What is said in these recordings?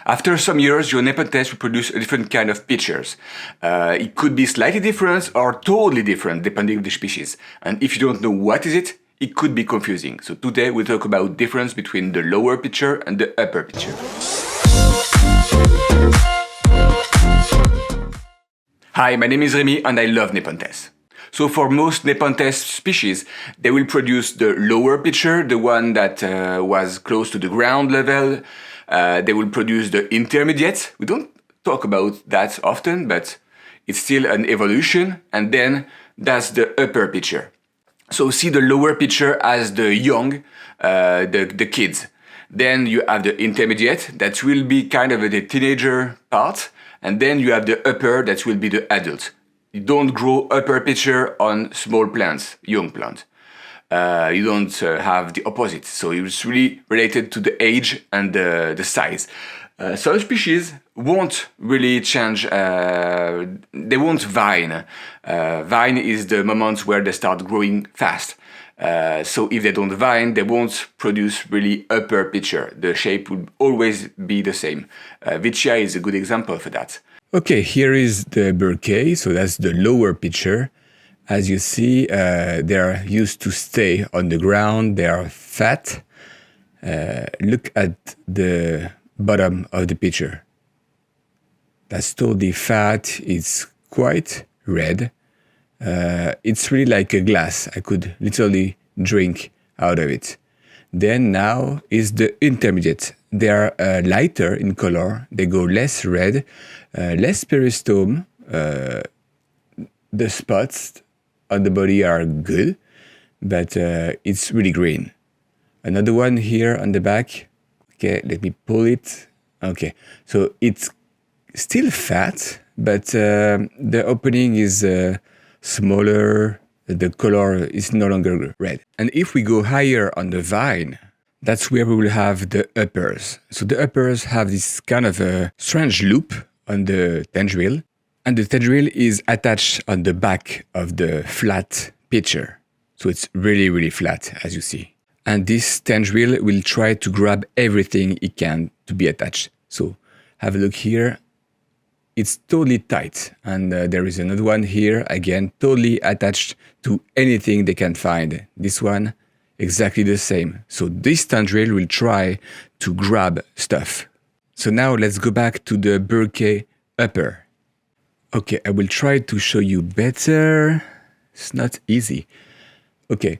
After some years, your Nepenthes will produce a different kind of pictures. It could be slightly different or totally different depending on the species. And if you don't know what is it, it could be confusing. So today we'll talk about difference between the lower picture and the upper picture. Hi, my name is Remy and I love Nepenthes. So for most Nepenthes species, they will produce the lower picture, the one that was close to the ground level. They will produce the intermediate. We don't talk about that often, but it's still an evolution. And then that's the upper picture. So see the lower picture as the young, the kids. Then you have the intermediate, that will be kind of the teenager part. And then you have the upper, that will be the adult. You don't grow upper picture on small plants, young plants. You don't have the opposite. So it's really related to the age and the size. Some species won't really change, they won't vine. Vine is the moment where they start growing fast. So if they don't vine, they won't produce really upper picture. The shape will always be the same. Vicia is a good example for that. Okay, here is the bouquet, so that's the lower picture. As you see, they are used to stay on the ground, they are fat. Look at the bottom of the picture. That's totally fat, it's quite red. It's really like a glass, I could literally drink out of it. Then now is the intermediate. They are lighter in color, they go less red, less peristome. The spots on the body are good, but it's really green. Another one here on the back. Okay, let me pull it. Okay, so it's still fat, but the opening is smaller. The color is no longer red. And if we go higher on the vine, that's where we will have the uppers. So the uppers have this kind of a strange loop on the tendril, and the tendril is attached on the back of the flat picture. So it's really, really flat, as you see. And this tendril will try to grab everything it can to be attached. So have a look here. It's totally tight, and there is another one here, again, totally attached to anything they can find. This one, exactly the same. So this tendril will try to grab stuff. So now let's go back to the bouquet upper. Okay, I will try to show you better. It's not easy. Okay,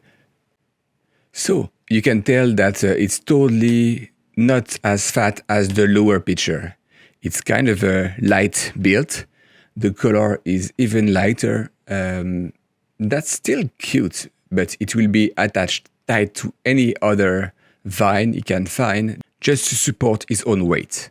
so you can tell that it's totally not as fat as the lower picture. It's kind of a light build. The color is even lighter. That's still cute, but it will be attached tied to any other vine it can find just to support its own weight.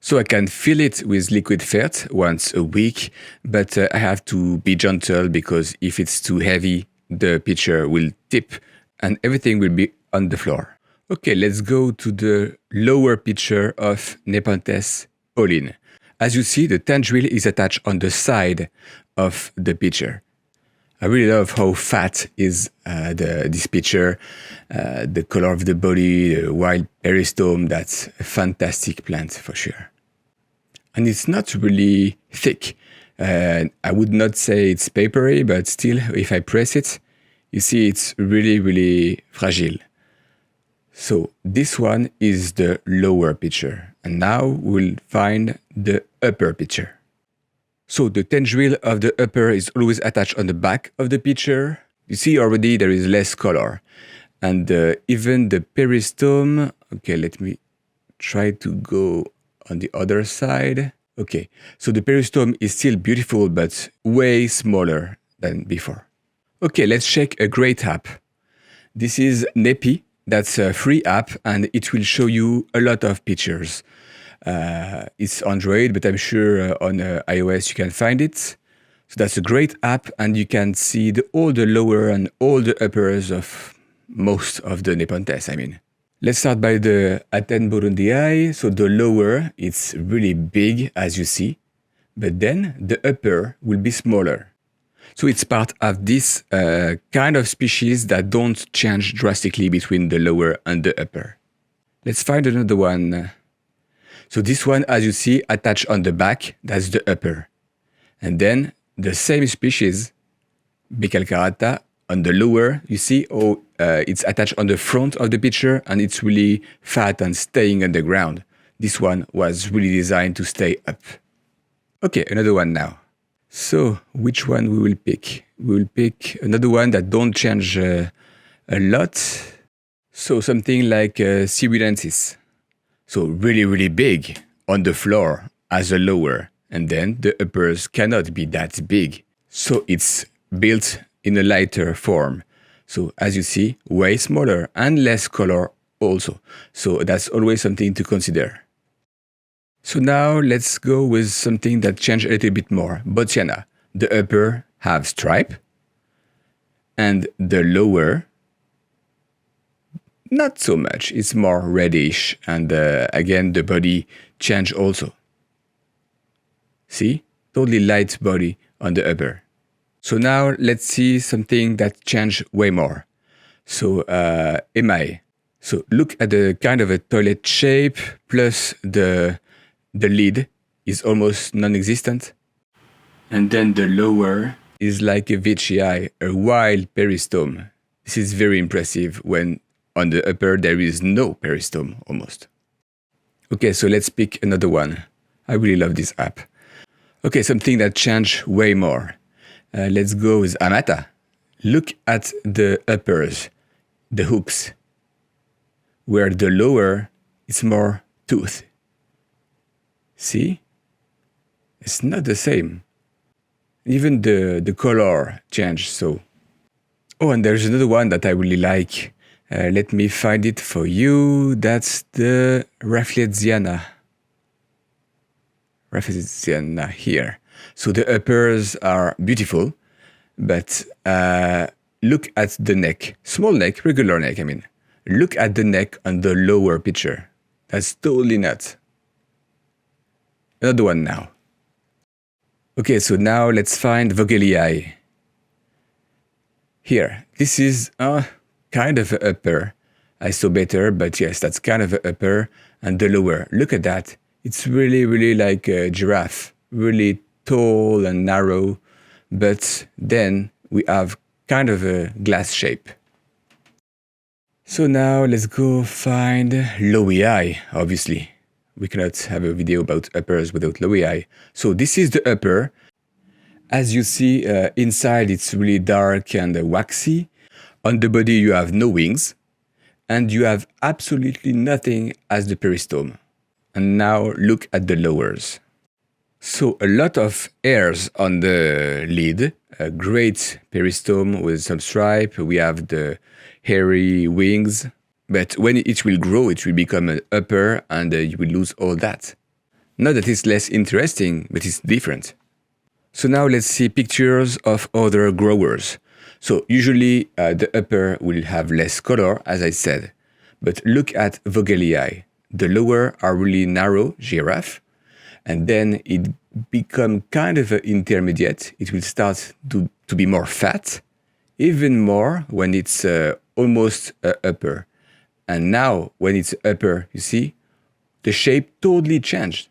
So I can fill it with liquid fert once a week, but I have to be gentle because if it's too heavy, the pitcher will tip and everything will be on the floor. Okay, let's go to the lower picture of Nepenthes Pauline. As you see, the tendril is attached on the side of the picture. I really love how fat is this picture, the color of the body, the wild peristome. That's a fantastic plant for sure. And it's not really thick. I would not say it's papery, but still, if I press it, you see it's really, really fragile. So this one is the lower picture. And now we'll find the upper picture. So the tendril of the upper is always attached on the back of the picture. You see already there is less color. And even the peristome, okay, let me try to go on the other side. Okay, so the peristome is still beautiful, but way smaller than before. Okay, let's check a great app. This is Nepy. That's a free app and it will show you a lot of pictures. It's Android, but I'm sure on iOS you can find it. So that's a great app and you can see all the lower and all the uppers of most of the Nepenthes, I mean. Let's start by the Aten burundii. So the lower, it's really big as you see, but then the upper will be smaller. So it's part of this kind of species that don't change drastically between the lower and the upper. Let's find another one. So this one, as you see, attached on the back, that's the upper. And then the same species, Becalcarata, on the lower, you see, it's attached on the front of the pitcher and it's really fat and staying on the ground. This one was really designed to stay up. Okay, another one now. So, which one we will pick? We will pick another one that don't change a lot. So, something like Windowsill. So, really, really big on the floor as a lower. And then the uppers cannot be that big. So, it's built in a lighter form. So, as you see, way smaller and less color also. So, that's always something to consider. So now let's go with something that changed a little bit more. Bottiana. The upper have stripe and the lower not so much. It's more reddish and again the body changed also. See? Totally light body on the upper. So now let's see something that changed way more. So Email. So look at the kind of a toilet shape plus the lid is almost non-existent. And then the lower is like a Veitchii, a wild peristome. This is very impressive when on the upper there is no peristome almost. Okay, so let's pick another one. I really love this app. Okay, something that changed way more. Let's go with Amata. Look at the uppers, the hooks, where the lower is more tooth. See? It's not the same. Even the color changed, so. Oh, and there's another one that I really like. Let me find it for you. That's the Raffleziana. Raffleziana here. So the uppers are beautiful, but look at the neck. Small neck, regular neck, I mean. Look at the neck on the lower picture. That's totally nuts. Another one now. Okay, so now let's find Vogelii. Here, this is kind of an upper. I saw better, but yes, that's kind of an upper. And the lower, look at that. It's really, really like a giraffe. Really tall and narrow. But then we have kind of a glass shape. So now let's go find Lowii, obviously. We cannot have a video about uppers without Lowii. So this is the upper. As you see, inside it's really dark and waxy. On the body you have no wings. And you have absolutely nothing as the peristome. And now look at the lowers. So a lot of hairs on the lid. A great peristome with some stripe. We have the hairy wings. But when it will grow, it will become an upper and you will lose all that. Not that it's less interesting, but it's different. So now let's see pictures of other growers. So usually the upper will have less color, as I said. But look at Vogelii. The lower are really narrow, giraffe. And then it become kind of intermediate. It will start to be more fat. Even more when it's almost upper. And now, when it's upper, you see, the shape totally changed.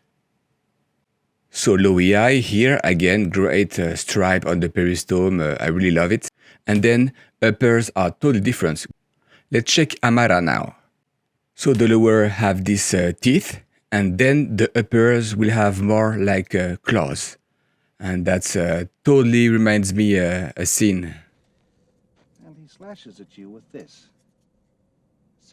So Lowii here, again, great stripe on the peristome, I really love it. And then uppers are totally different. Let's check Amara now. So the lower have these teeth, and then the uppers will have more like claws. And that's totally reminds me a scene. And he slashes at you with this.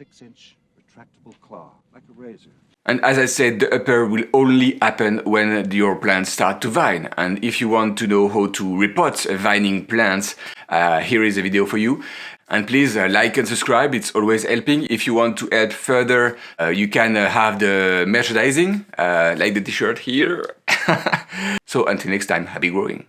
6-inch retractable claw, like a razor. And as I said, the upper will only happen when your plants start to vine. And if you want to know how to repot vining plants, here is a video for you. And please like and subscribe, it's always helping. If you want to help further, you can have the merchandising, like the t-shirt here. So until next time, happy growing.